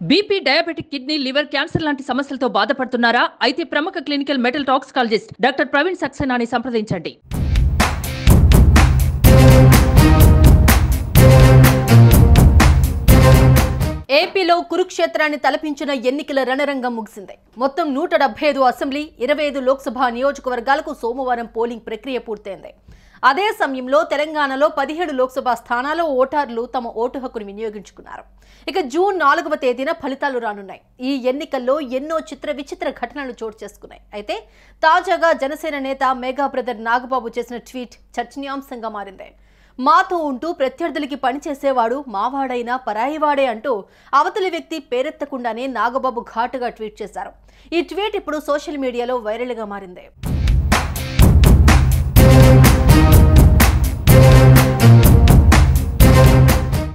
BP, diabetic, kidney, liver, cancer లాంటి సమస్యలతో బాధపడుతున్నారా? అయితే ప్రముఖ clinical metal toxicologist doctor Praveen సక్సేనాని సంప్రదించండి. ఏపీలో కురుక్షేత్రాన్ని తలపించిన ఎన్నికల రణరంగం ముగిసింది. మొత్తం 175 అసెంబ్లీ, 25 లోక్సభ నియోజకవర్గాలకు సోమవారం పోలింగ్ ప్రక్రియ పూర్తయింది. అదే సమయంలో తెలంగాణలో 17 లోక్సభ స్థానాల్లో ఓటర్లు తమ ఓటు హక్కును వినియోగించుకున్నారు. ఇక జూన్ 4వ తేదీన ఫలితాలు రానున్నాయి. ఈ ఎన్నికల్లో ఎన్నో విచిత్ర ఘటనలు చోటు చేసుకున్నాయి. అయితే తాజాగా జనసేన నేత మెగా బ్రదర్ నాగబాబు చేసిన ట్వీట్ చర్చనీయాంశంగా మారింది. మాతో ఉంటూ ప్రత్యర్థులకి పనిచేసేవాడు మావాడైనా పరాయివాడే అంటూ అవతలి వ్యక్తి పేరెత్తకుండానే నాగబాబు ఘాటుగా ట్వీట్ చేశారు. ఈ ట్వీట్ ఇప్పుడు సోషల్ మీడియాలో వైరల్గా మారింది.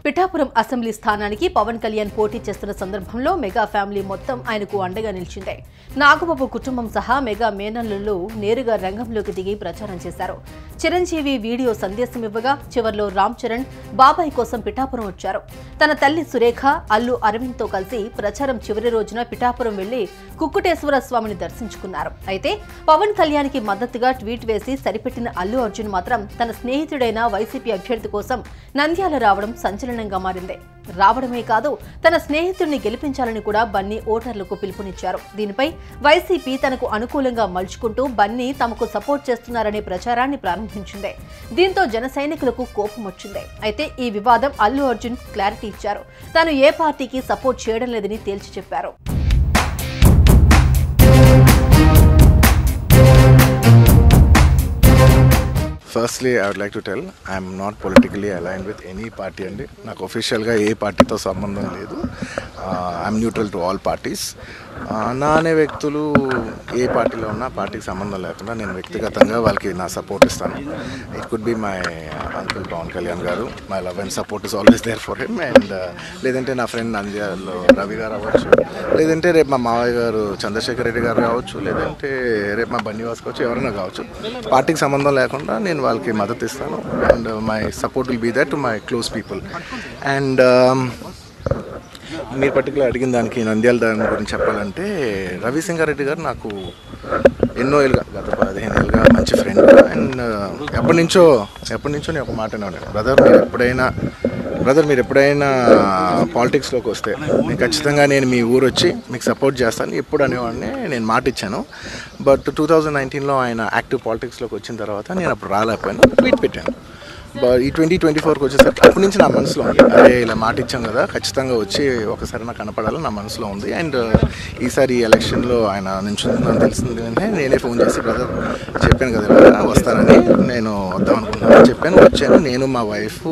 పిఠాపురం అసెంబ్లీ స్థానానికి పవన్ కళ్యాణ్ పోటీ చేస్తున్న సందర్భంలో మెగా ఫ్యామిలీ మొత్తం ఆయనకు అండగా నిలిచింది. నాగబాబు కుటుంబం సహా మెగా మేనల్లులు నేరుగా రంగంలోకి దిగి ప్రచారం చేశారు. చిరంజీవి వీడియో సందేశం ఇవ్వగా చివర్లో రామ్ చరణ్ బాబాయ్ కోసం పిఠాపురం వచ్చారు. తన తల్లి సురేఖ, అల్లు అరవింద్తో కలిసి ప్రచారం చివరి రోజున పిఠాపురం వెళ్లి కుక్కుటేశ్వర స్వామిని దర్శించుకున్నారు. అయితే పవన్ కళ్యాణ్కి మద్దతుగా ట్వీట్ వేసి సరిపెట్టిన అల్లు అర్జున్ మాత్రం తన స్నేహితుడైన వైసీపీ అభ్యర్థి కోసం నంద్యాల రావడం సంచలనంగా మారింది. రావడమే కాదు, తన స్నేహితుడిని గెలిపించాలని కూడా బన్నీ ఓటర్లకు పిలుపునిచ్చారు. దీనిపై వైసీపీ తనకు అనుకూలంగా మలుచుకుంటూ బన్నీ తమకు సపోర్ట్ చేస్తున్నారనే ప్రచారాన్ని ప్రారంభించింది. దీంతో జన సైనికులకు కోపం వచ్చింది. అయితే ఈ వివాదం అల్లు అర్జున్ క్లారిటీ ఇచ్చారు. తాను ఏ పార్టీకి సపోర్ట్ చేయడం లేదని తేల్చి చెప్పారు. Firstly, I would like to tell I am not politically aligned with any party and నాకు officialగా ఏ పార్టీతో సంబంధం లేదు. I am neutral to all parties. నా అనే వ్యక్తులు ఏ పార్టీలో ఉన్నా పార్టీకి సంబంధం లేకుండా నేను వ్యక్తిగతంగా వాళ్ళకి నా సపోర్ట్ ఇస్తాను. It could be my uncle Pawan Kalyan గారు. My love and support is always there for him. And లేదంటే నా ఫ్రెండ్ నంద్యాలలో రవి గారు అవ్వచ్చు, లేదంటే రేపు మా మావయ్య గారు చంద్రశేఖర్ రెడ్డి గారు కావచ్చు, లేదంటే రేపు మా బన్నీవాస్ కావచ్చు, ఎవరైనా కావచ్చు. పార్టీకి సంబంధం లేకుండా నేను వాళ్ళకి మద్దతు ఇస్తాను. And my support will be that to my close people. And మీరు పర్టికులర్ అడిగిన దానికి నంద్యాల దాని గురించి చెప్పాలంటే రవిసింగారెడ్డి గారు నాకు ఎన్నో ఏళ్ళుగా, గత 15 ఏళ్ళుగా మంచి ఫ్రెండ్. అండ్ ఎప్పటి నుంచో నేను ఒక మాట అన్నాను, బ్రదర్ మీరు ఎప్పుడైనా పాలిటిక్స్లోకి వస్తే నేను ఖచ్చితంగా మీ ఊరు వచ్చి మీకు సపోర్ట్ చేస్తాను ఎప్పుడు అనేవాడిని. నేను మాట ఇచ్చాను. బట్ 2019లో ఆయన యాక్టివ్ పాలిటిక్స్లోకి వచ్చిన తర్వాత నేను అప్పుడు రాలేకపోయాను, ట్వీట్ పెట్టాను. ఈ 2024కి వచ్చేసరికి అప్పటి నుంచి నా మనసులో ఉంది, అదే ఇలా మాట ఇచ్చాం కదా, ఖచ్చితంగా వచ్చి ఒకసారి నాకు కనపడాలని నా మనసులో ఉంది. అండ్ ఈసారి ఈ ఎలక్షన్లో ఆయన నించుందని తెలిసింది అంటే నేనే ఫోన్ చేసి, బ్రదర్ చెప్పాను కదా ఇలా వస్తానని, నేను వద్దాం అనుకుంటున్నాను చెప్పాను. వచ్చాను, నేను మా వైఫ్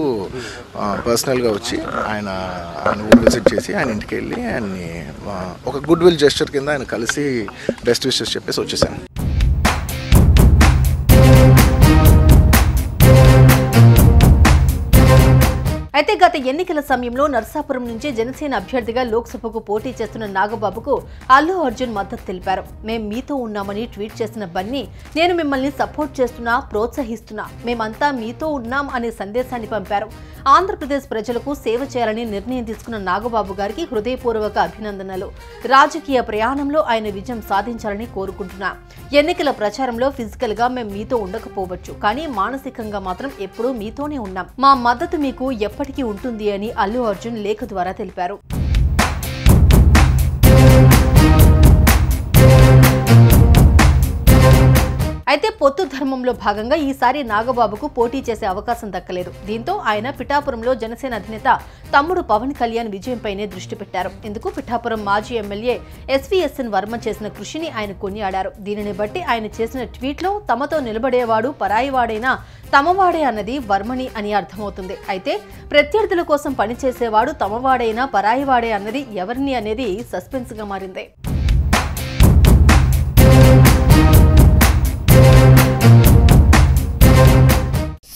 పర్సనల్గా వచ్చి ఆయన ఊరు విజిట్ చేసి ఆయన ఇంటికి వెళ్ళి ఆయన్ని ఒక గుడ్ విల్ జెస్చర్ కింద ఆయన కలిసి బెస్ట్ విషెస్ చెప్పేసి వచ్చేసాను. అయితే గత ఎన్నికల సమయంలో నర్సాపురం నుంచి జనసేన అభ్యర్థిగా లోక్సభకు పోటీ చేస్తున్న నాగబాబుకు అల్లు అర్జున్ మద్దతు తెలిపారు. మేం మీతో ఉన్నామని ట్వీట్ చేసిన బన్నీ, నేను మిమ్మల్ని సపోర్ట్ చేస్తున్నా, ప్రోత్సహిస్తున్నా, మేమంతా మీతో ఉన్నాం అనే సందేశాన్ని పంపారు. ఆంధ్రప్రదేశ్ ప్రజలకు సేవ చేయాలని నిర్ణయం తీసుకున్న నాగబాబు గారికి హృదయపూర్వక అభినందనలు. రాజకీయ ప్రయాణంలో ఆయన విజయం సాధించాలని కోరుకుంటున్నా. ఎన్నికల ప్రచారంలో ఫిజికల్ గా మేం మీతో ఉండకపోవచ్చు, కానీ మానసికంగా మాత్రం ఎప్పుడూ మీతోనే ఉన్నాం. మా మద్దతు మీకు ఎప్పటికీ ఉంటుంది అని అల్లు అర్జున్ లేఖ ద్వారా తెలిపారు. అయితే పొత్తు ధర్మంలో భాగంగా ఈసారి నాగబాబుకు పోటీ చేసే అవకాశం దక్కలేదు. దీంతో ఆయన పిఠాపురంలో జనసేన అధినేత తమ్ముడు పవన్ కళ్యాణ్ విజయంపైనే దృష్టి పెట్టారు. ఇందుకు పిఠాపురం మాజీ ఎమ్మెల్యే ఎస్వీఎస్ఎన్ వర్మ చేసిన కృషిని ఆయన కొనియాడారు. దీనిని బట్టి ఆయన చేసిన ట్వీట్లో తమతో నిలబడేవాడు పరాయివాడైనా తమవాడే అన్నది వర్మని అని అర్థమవుతుంది. అయితే ప్రత్యర్థుల కోసం పనిచేసేవాడు తమవాడైనా పరాయివాడే అన్నది ఎవరిని అనేది సస్పెన్స్ గా మారింది.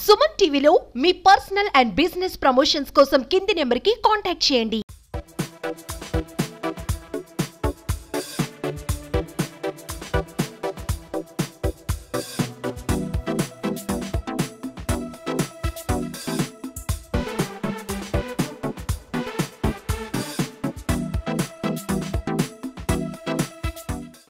సుమన్ టీవీలో మీ పర్సనల్ అండ్ బిజినెస్ ప్రమోషన్స్ కోసం కింది నెంబర్కి కాంటాక్ట్ చేయండి.